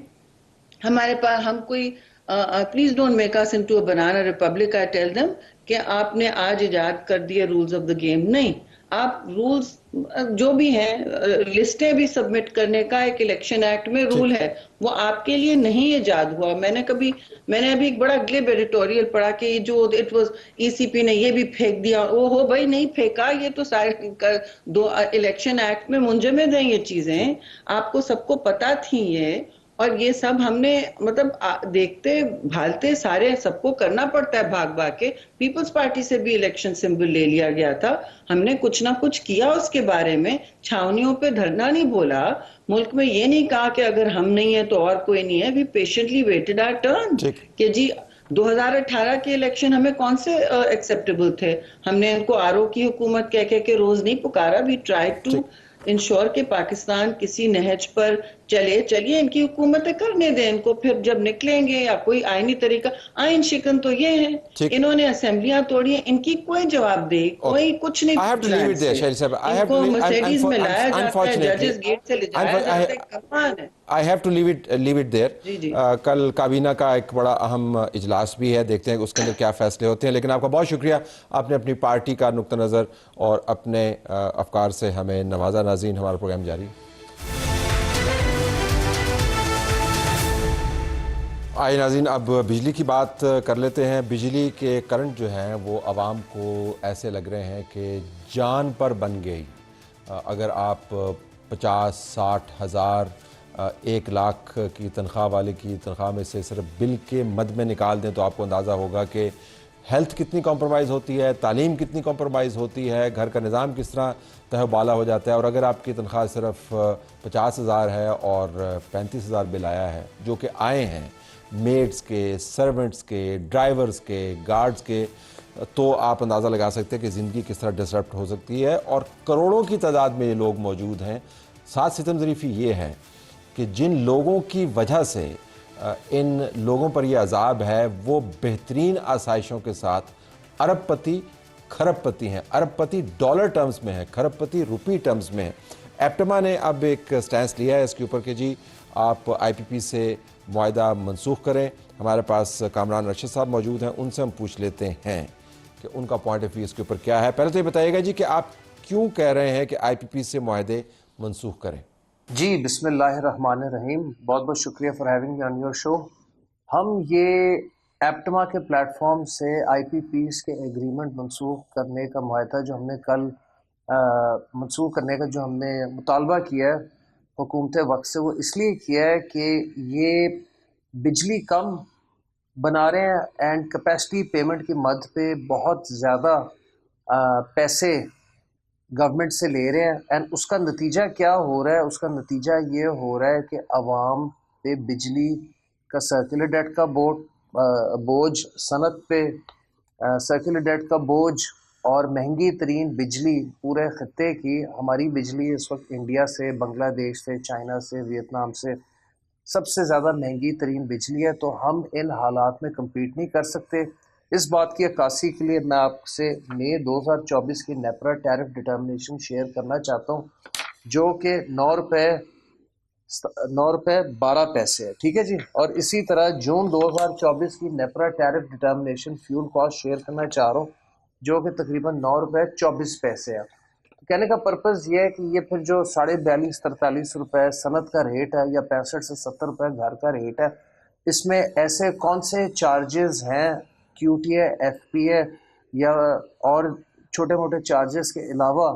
हमारे पास, हम कोई please don't make us into a banana republic. I tell them कि आपने आज इजाद कर दिए रूल्स ऑफ द गेम। नहीं, आप रूल्स जो भी हैं, लिस्टें भी सबमिट करने का एक इलेक्शन एक्ट में ठीक। रूल है, वो आपके लिए नहीं इजाद हुआ। मैंने अभी एक बड़ा ग्लिब एडिटोरियल पढ़ा कि ये जो इट वाज ईसीपी ने ये भी फेंक दिया। ओ हो भाई, नहीं फेंका, ये तो सारे दो इलेक्शन एक्ट में मुंजमद हैं ये चीजें, आपको सबको पता थी ये। और ये सब हमने मतलब देखते भालते सारे सबको करना पड़ता है भाग भाग के। पीपल्स पार्टी से भी इलेक्शन सिंबल ले लिया गया था, हमने कुछ ना कुछ किया उसके बारे में। छावनियों पे धरना नहीं बोला, मुल्क में ये नहीं कहा कि अगर हम नहीं है तो और कोई नहीं है। We patiently waited our turn ठीक। कि जी 2018 के इलेक्शन हमें कौन से एक्सेप्टेबल थे। हमने इनको आरओ की हुकूमत कह कह के रोज नहीं पुकारा। वी ट्राई टू ठीक। इंश्योर कि पाकिस्तान किसी नहज पर चले। चलिए इनकी हुकूमतें करने दें इनको, फिर जब निकलेंगे या कोई आईनी तरीका। आइन शिकन तो ये है, ठीक। इन्होंने असेंबलियां तोड़ी हैं, इनकी कोई जवाबदेही कोई कुछ नहीं I have to पूछ रहा leave it there, इनसे। Shahid साहब. I have to इनको leave. मर्सिडीज में लाया जाता है, Unfortunately, जजेस गेट से ले जाया जाता है, कमाल है। I have to leave it there. जी जी। कल काबीना का एक बड़ा अहम इजलास भी है, देखते हैं उसके अंदर क्या फैसले होते हैं। लेकिन आपका बहुत शुक्रिया, आपने अपनी पार्टी का नुक्ता नज़र और अपने अफकार से हमें नवाजा। नाज़रीन, हमारा प्रोग्राम जारी। आइए नाज़रीन, अब बिजली की बात कर लेते हैं। बिजली के करंट जो हैं वो आवाम को ऐसे लग रहे हैं कि जान पर बन गई। अगर आप 50-60 हज़ार 1 लाख की तनख्वाह वाले की तनख्वाह में से सिर्फ बिल के मद में निकाल दें तो आपको अंदाज़ा होगा कि हेल्थ कितनी कॉम्प्रोमाइज़ होती है, तालीम कितनी कॉम्प्रोमाइज़ होती है, घर का निज़ाम किस तरह तहबाला हो जाता है। और अगर आपकी तनख्वाह सिर्फ 50,000 है और 35,000 बिल आया है, जो कि आए हैं मेड्स के, सर्वेंट्स के, ड्राइवर्स के, गार्ड्स के, तो आप अंदाज़ा लगा सकते हैं कि ज़िंदगी किस तरह डिसरप्ट हो सकती है। और करोड़ों की तादाद में ये लोग मौजूद हैं। साथ सितम ज़रीफ़ी ये है कि जिन लोगों की वजह से इन लोगों पर यह अजाब है वो बेहतरीन आसाइशों के साथ अरबपति खरबपति हैं। अरबपति डॉलर टर्म्स में है, खरबपति रुपी टर्म्स में है। एप्टमा ने अब एक स्टैंस लिया है इसके ऊपर कि जी आप IPP से मुआहदा मनसूख करें। हमारे पास कामरान रशीद साहब मौजूद हैं, उनसे हम पूछ लेते हैं कि उनका पॉइंट ऑफ व्यू इसके ऊपर क्या है। पहले तो ये बताइएगा जी कि आप क्यों कह रहे हैं कि IPP से मुआहदे मनसूख करें। जी, बिस्मिल्लाहिर्रहमानिर्रहीम। बहुत बहुत शुक्रिया for having me on your show. हम ये एप्टमा के प्लेटफॉर्म से IPPs के एग्रीमेंट मनसूख करने का मुआहदा जो हमने कल मनसूख करने का जो हमने मुतालबा किया है हुकूमत वक्त से, वो इसलिए किया है कि ये बिजली कम बना रहे हैं एंड कैपेसिटी पेमेंट की मद पे बहुत ज़्यादा पैसे गवर्नमेंट से ले रहे हैं। एंड उसका नतीजा क्या हो रहा है? उसका नतीजा ये हो रहा है कि आवाम पे बिजली का सर्कुलर डेट का बोझ, सनत पे सर्कुलर डेट का बोझ और महंगी तरीन बिजली पूरे ख़त्ते की। हमारी बिजली इस वक्त इंडिया से, बांग्लादेश से, चाइना से, वियतनाम से सबसे ज़्यादा महंगी तरीन बिजली है। तो हम इन हालात में कम्पीट नहीं कर सकते। इस बात की अक्कासी के लिए मैं आपसे मई 2024 की नेपरा टैरिफ डिटर्मिनेशन शेयर करना चाहता हूँ, जो कि 9 रुपये 12 पैसे है, ठीक है जी। और इसी तरह जून 2024 की NEPRA tariff determination fuel cost share करना चाह रहा हूँ, जो कि तकरीबन 9 रुपये 24 पैसे है। तो कहने का पर्पज़ ये है कि ये फिर जो 42-43 रुपये सनत का रेट है या 65 से 70 रुपये घर का रेट है, इसमें ऐसे कौन से चार्जेस हैं QTA, FPA या और छोटे मोटे चार्जेस के अलावा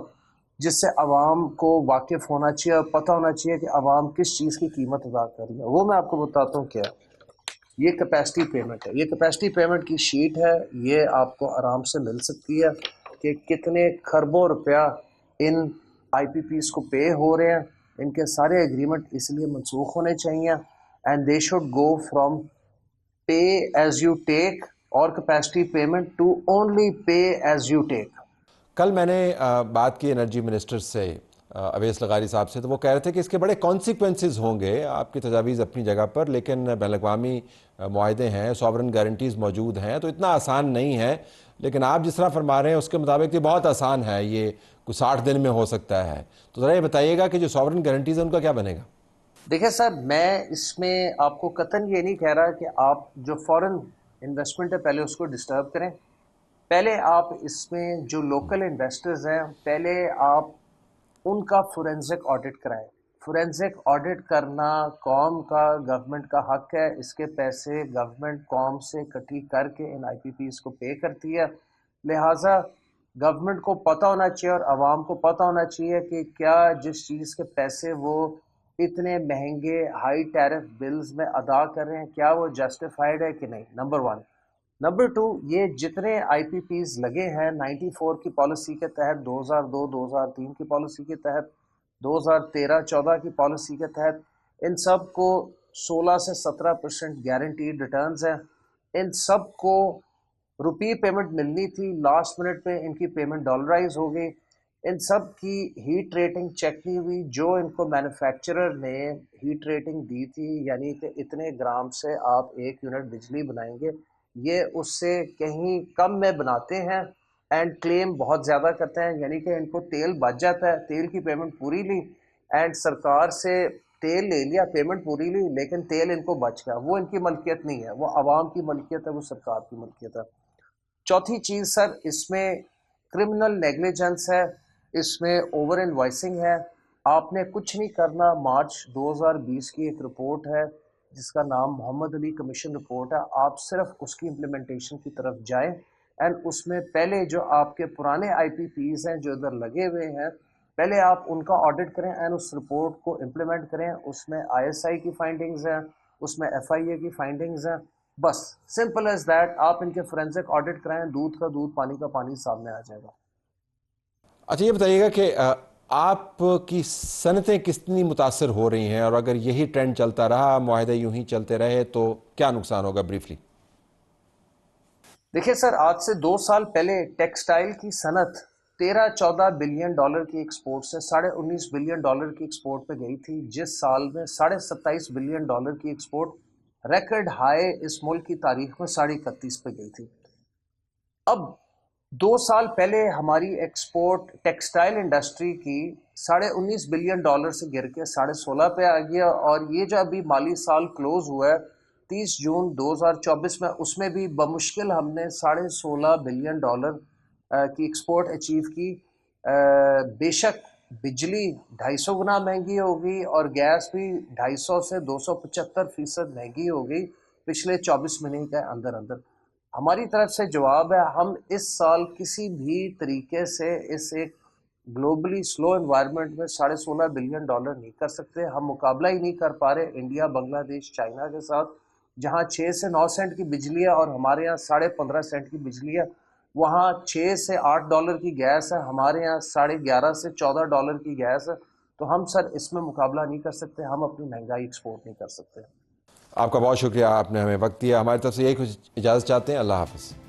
जिससे आवाम को वाकिफ़ होना चाहिए और पता होना चाहिए कि आवाम किस चीज़ की कीमत अदा कर रही है। वो मैं आपको बताता हूँ क्या है। ये कैपेसिटी पेमेंट है, ये कैपेसिटी पेमेंट की शीट है, ये आपको आराम से मिल सकती है कि कितने खरबों रुपया इन IPPs को पे हो रहे हैं। इनके सारे एग्रीमेंट इसलिए मनसूख होने चाहिए and they should go from पे एज यू टेक और capacity payment to only pay as you take. कल मैंने बात की एनर्जी मिनिस्टर से अवैस लगारी साहब से, तो वो कह रहे थे कि इसके बड़े कॉन्सिक्वेंसेस होंगे। आपकी तजावीज़ अपनी जगह पर, लेकिन बैनुल-अक़वामी मुआहदे हैं, सॉवरन गारंटीज़ मौजूद हैं, तो इतना आसान नहीं है। लेकिन आप जिस तरह फरमा रहे हैं उसके मुताबिक ये बहुत आसान है, ये कुछ 60 दिन में हो सकता है। तो ज़रा ये बताइएगा कि जो सॉवरन गारंटीज़ है उनका क्या बनेगा? देखिए सर, मैं इसमें आपको कतन ये नहीं कह रहा कि आप जो फॉरेन इन्वेस्टमेंट है पहले उसको डिस्टर्ब करें। पहले आप इसमें जो लोकल इन्वेस्टर्स हैं, पहले आप उनका फोरेंसिक ऑडिट कराएं। फोरेंसिक ऑडिट करना कौम का, गवर्नमेंट का हक है। इसके पैसे गवर्नमेंट कौम से इकट्ठी करके इन आईपीपीज को पे करती है। लिहाजा गवर्नमेंट को पता होना चाहिए और आवाम को पता होना चाहिए कि क्या जिस चीज़ के पैसे वो इतने महंगे हाई टैरिफ बिल्स में अदा कर रहे हैं, क्या वो जस्टिफाइड है कि नहीं, नंबर वन। नंबर टू, ये जितने आईपीपीज लगे हैं 94 की पॉलिसी के तहत, 2002-2003 की पॉलिसी के तहत, 2013-14 की पॉलिसी के तहत, इन सब को 16 से 17% गारंटीड रिटर्न्स हैं। इन सब को रुपी पेमेंट मिलनी थी, लास्ट मिनट पे इनकी पेमेंट डॉलराइज हो गई। इन सब की हीट रेटिंग चेक नहीं हुई। जो इनको मैन्युफैक्चरर ने हीट रेटिंग दी थी, यानी कि इतने ग्राम से आप 1 यूनिट बिजली बनाएंगे, ये उससे कहीं कम में बनाते हैं एंड क्लेम बहुत ज़्यादा करते हैं। यानी कि इनको तेल बच जाता है, तेल की पेमेंट पूरी ली एंड सरकार से तेल ले लिया, पेमेंट पूरी ली, लेकिन तेल इनको बच गया। वो इनकी मलकियत नहीं है, वो आवाम की मलकियत है, वो सरकार की मलकियत है। चौथी चीज़ सर, इसमें क्रिमिनल नेग्लिजेंस है, इसमें ओवर इनवॉइसिंग है। आपने कुछ नहीं करना। मार्च 2020 की एक रिपोर्ट है जिसका नाम मोहम्मद अली कमीशन रिपोर्ट है। आप सिर्फ उसकी इम्प्लीमेंटेशन की तरफ जाएं एंड उसमें पहले जो आपके पुराने आईपीपीज हैं जो इधर लगे हुए हैं, पहले आप उनका ऑडिट करें एंड उस रिपोर्ट को इम्प्लीमेंट करें। उसमें आईएसआई की फाइंडिंग्स हैं, उसमें एफआईए की फाइंडिंग्स हैं। बस सिंपल एज दैट। आप इनके फोरेंसिक ऑडिट कराएं, दूध का दूध पानी का पानी सामने आ जाएगा। अच्छा, ये बताइएगा कि आपकी सनतें कितनी मुतासर हो रही हैं, और अगर यही ट्रेंड चलता रहा, मुआहदे यूं ही चलते रहे, तो क्या नुकसान होगा, ब्रीफली? देखिए सर, आज से 2 साल पहले टेक्सटाइल की सनत 13-14 बिलियन डॉलर की एक्सपोर्ट से 19.5 बिलियन डॉलर की एक्सपोर्ट पे गई थी, जिस साल में 27.5 बिलियन डॉलर की एक्सपोर्ट रिकॉर्ड हाई इस मुल्क की तारीख में 31.5 पे गई थी। अब 2 साल पहले हमारी एक्सपोर्ट टेक्सटाइल इंडस्ट्री की 19.5 बिलियन डॉलर से गिर के 16.5 पे आ गया, और ये जो अभी माली साल क्लोज हुआ है 30 जून 2024 में, उसमें भी बमुश्किल हमने 16.5 बिलियन डॉलर की एक्सपोर्ट अचीव की। बेशक बिजली 250 गुना महंगी हो गई और गैस भी 250 से 275% महंगी हो गई पिछले 24 महीने के अंदर अंदर। हमारी तरफ से जवाब है, हम इस साल किसी भी तरीके से इस एक ग्लोबली स्लो एनवायरनमेंट में 16.5 बिलियन डॉलर नहीं कर सकते। हम मुकाबला ही नहीं कर पा रहे इंडिया, बांग्लादेश, चाइना के साथ, जहां 6 से 9 सेंट की बिजली है और हमारे यहाँ 15.5 सेंट की बिजली है। वहाँ 6 से 8 डॉलर की गैस है, हमारे यहाँ 11.5 से 14 डॉलर की गैस है। तो हम सर इसमें मुकाबला नहीं कर सकते, हम अपनी महंगाई एक्सपोर्ट नहीं कर सकते। आपका बहुत शुक्रिया, आपने हमें वक्त दिया। हमारी तरफ से यही कुछ इजाज़त चाहते हैं। अल्लाह हाफ़िज़।